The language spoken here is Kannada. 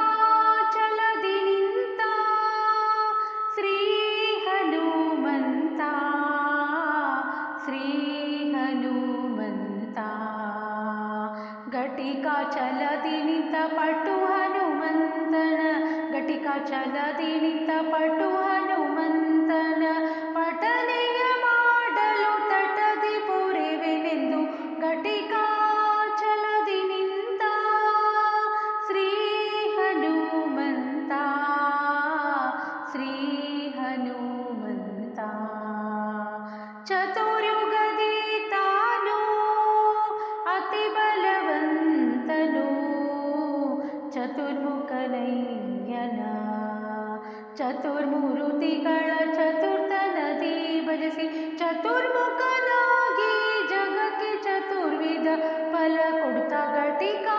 ಘಟಿಕಾಚಲದಿ ನಿಂತ ಶ್ರೀ ಹನುಮಂತ ಶ್ರೀ ಹನುಮಂತ ಘಟಿಕಾಚಲದಿ ನಿಂತ ಪಟು ಹನುಮಂತನ ಘಟಿಕಾಚಲದಿ ನಿಂತ ಪಟು ಹನುಮಂತನ ಪಠನೆಯ ಮಾಡಲು ತಟದಿ ಪೊರೆವೆನೆಂದು ಘಟಿಕಾಚಲದಿ ನಿಂತ ಶ್ರೀ ಹನುಮಂತ ಶ್ರೀ ಹನುಮಂತ ಚತುರ್ಯುಗದಿ ತಾನು ಅತಿ ಬಲವಂತನು ಚತುರ್ಮುಖನಯ್ಯನ ಚತುರ್ಮೂರುತಿಗಳ ಚತುರ್ಥನದಿ ಭಜಿಸಿ ಚತುರ್ಮುಖನಾಗಿ ಜಗಕ್ಕೆ ಚತುರ್ವಿಧ ಫಲ ಕೊಡ್ತಾ ಘಟಿಕಾ